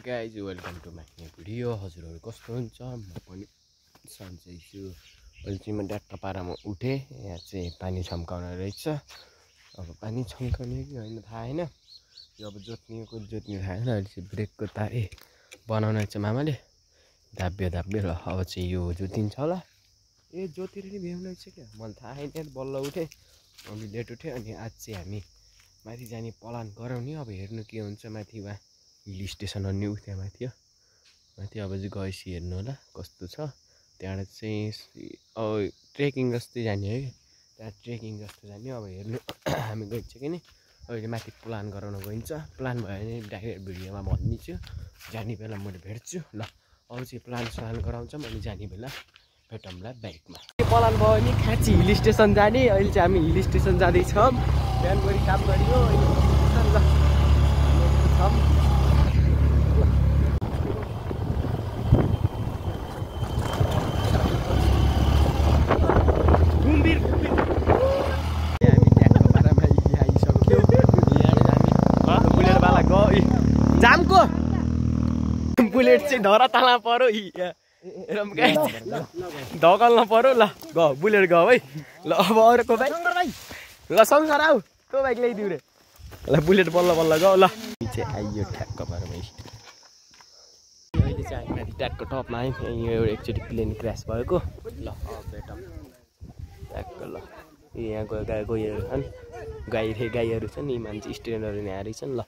Guys welcome to my new video. हजुरहरू कस्तो हुन्छ? म पनि सन्चै छु। अहिले चाहिँ म ड्याक्क पारामा उठेँ। यहाँ चाहिँ पानी छम्काउन रहेछ। अब पानी छम्काउने कि होइन थाहा होइन। यो अब जोत्ने थाहा होइन। अहिले चाहिँ ब्रेकको तारे बनाउन चाहिँ मामाले धाब्यो ल। अब चाहिँ यो जोतिन्छ होला। जोतेर नि भ्याउनु रहेछ क्या, मलाई थाहा छैन। बल्ल उठेँ, अनि लेट उठेँ। अनि आज चाहिँ हामी माथि जाने प्लान गराउने। अब हेर्नु के हुन्छ माथि। वा हिल स्टेसन अन्य त्यहाँ माथि हो। माथि अब चाहिँ गएपछि हेर्नु होला कस्तो छ। त्यहाँबाट चाहिँ ट्रेकिङ जस्तै जाने है। त्यहाँ ट्रेकिङ जस्तो जाने। अब हेर्नु हामी गइन्छ कि नि। अहिले माथि प्लान गराउन गइन्छ। प्लान भयो भने डाइरेक्ट भिडियोमा भनिदिन्छु। जाने बेला मैले भेट्छु ल। अब चाहिँ प्लान गराउँछौँ अनि जाने बेला भेटौँला बाइकमा। प्लान भयो भने खाँची हिल स्टेसन जाने। अहिले चाहिँ हामी हिल स्टेसन जाँदैछौँ। बिहानभरि काम गरियो ल। जामको बुलेट चाहिँ धरा ताला पर्यो। धकल्न पर्यो ल। ग बुलेट गयो है ल। अब अरूको बाइक ल शङ्कर आऊ, तँ बाइक ल्याइदिउ रे ल। बुलेट बल्ल बल्ल गयो ल। चाहिँ आइयो ठ्याक्क पारोमा। अहिले चाहिँ हामी माथि ट्याक्क टपमा आयौँ। यो एकचोटि प्लेन क्रास भएको ल। भेटौँ ट्याक्क ल। यहाँ गइहरू छन्, गाईहरू छन्। यी मान्छे स्टुडेन्टहरू यहाँ रहेछन् ल।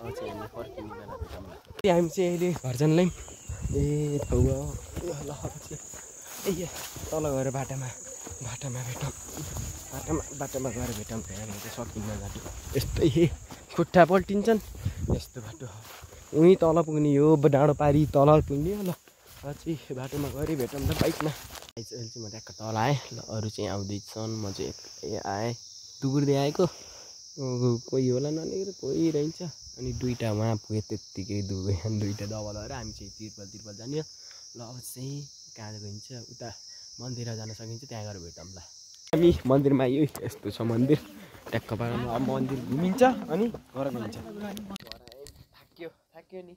अब चाहिँ हामी फर्किने बेला भेटौँ ल। हामी चाहिँ अहिले घर जानलाई ठाउँ ल। अब चाहिँ तल गएर बाटोमा भेटौँ। बाटोमा गएर भेटौँ। त्यहाँनिर चाहिँ सकिन्न जानु। यस्तै खुट्टा पल्टिन्छन् यस्तो बाटो। उहीँ तल पुग्ने हो, डाँडो पारी तल पुग्ने हो ल। चाहिँ बाटोमा गएर भेटौँ ल बाइकमा। अहिले चाहिँ म ट्याक्क तल आएँ ल। अरू चाहिँ आउँदैछन्, म चाहिँ एक्लै आएँ। टुकुर्दै आएको कोही होला ननेर कोही रहन्छ। अनि दुईवटा उहाँ पुगेँ त्यत्तिकै दुईवटा दबल भएर हामी चाहिँ तिरपल जाने ल। अब चाहिँ कहाँ गइन्छ? उता मन्दिर जान सकिन्छ, त्यहाँ गएर भेटौँ ल। हामी मन्दिरमा आयो। यस्तो छ मन्दिर ट्याक्क पारामा। अब मन्दिर घुमिन्छ अनि घर गइन्छ। थाक्यो नि।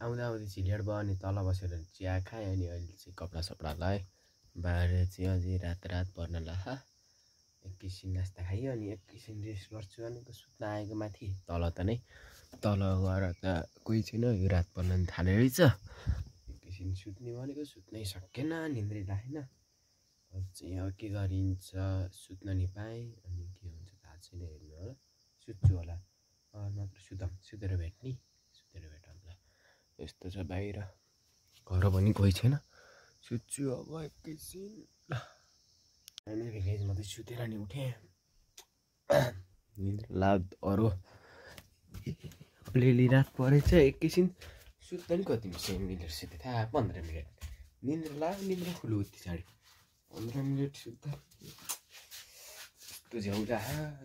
आउँदा झिलियाड भयो अनि तल बसेर चिया खाएँ। अनि अहिले चाहिँ कपडा लगाएँ। बाहिर चाहिँ अझै रात पर्न ला। एकैछिन नास्ता खायो अनि एकैछिन रेस्ट गर्छु। अनि सुत्न आएको माथि तल त नै। तल गएर त कोही छैन, यो रात पर्न पनि थाले रहेछ। एकैछिन सुत्ने भनेको सुत्नै सकेन, निन्द्रै लागेन। अब चाहिँ अब के गरिन्छ? सुत्न नि पाएँ अनि के हुन्छ थाहा छैन। हेर्नु होला, सुत्छु होला नत्र सुतेर भेट्ने। भेटौँ ल। यस्तो छ बाहिर, घर पनि कोही छैन। सुत्छु अब एकैछिन ल। गाइज म चाहिँ सुतेर नि उठेँ। निन्द्रा लाग अरू अलिअलि रात परेछ। एकैछिन सुत्दा नि कति मिनट सुत्यो थाहा? 15 मिनट निन्द्रा लाग। निन्द्रा खुल्यो उति साढे 15 मिनट सुत्दा यस्तो झ्याउला।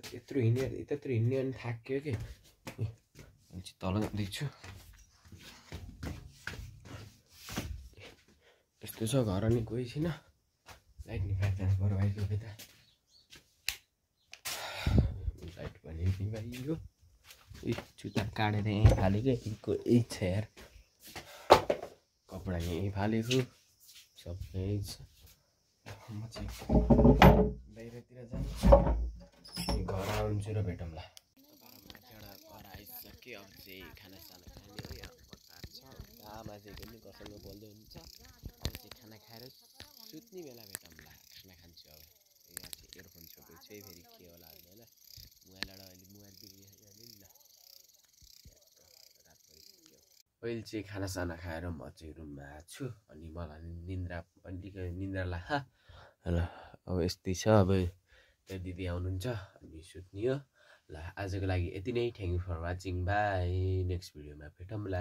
त्यत्रो हिँड्ने अनि थाक्यो कि। तल जाँदैछु। यस्तो छ, घर नि कोही छैन। लाइट निकालेर जानु पर्यो भाइको यता। लाइट पनि निभाइयो। जुत्ता काटेर यहीँ फालेको यही छ यार। कपडा यहीँ फालेको सबै छ। म चाहिँ बाहिरतिर जान्छु, घर आउँछु र भेटौँ ल। घर आइसक्यो। अब चाहिँ खानासाना खाने छ। आमा चाहिँ पनि कसैले बोल्दै हुन्छ। अब चाहिँ खाना खाएर सुत्ने बेला भेटौँ ल। खाना खान्छु अब। यहाँ चाहिँ इयरफोन छोपेको छु है। फेरि के होला होइन। मोबाइलबाट अहिले मोबाइल बिग्रिहाल्यो नि ल। अहिले चाहिँ खानासाना खाएर म चाहिँ रुममा आएको छु। अनि मलाई निन्द्रा लाग्छ ल। अब यस्तै छ। अब दिदी आउनुहुन्छ अनि सुत्ने हो ल। आजको लागि यति नै। Thank you for watching. Bye. Next भिडियोमा भेटौँ ल।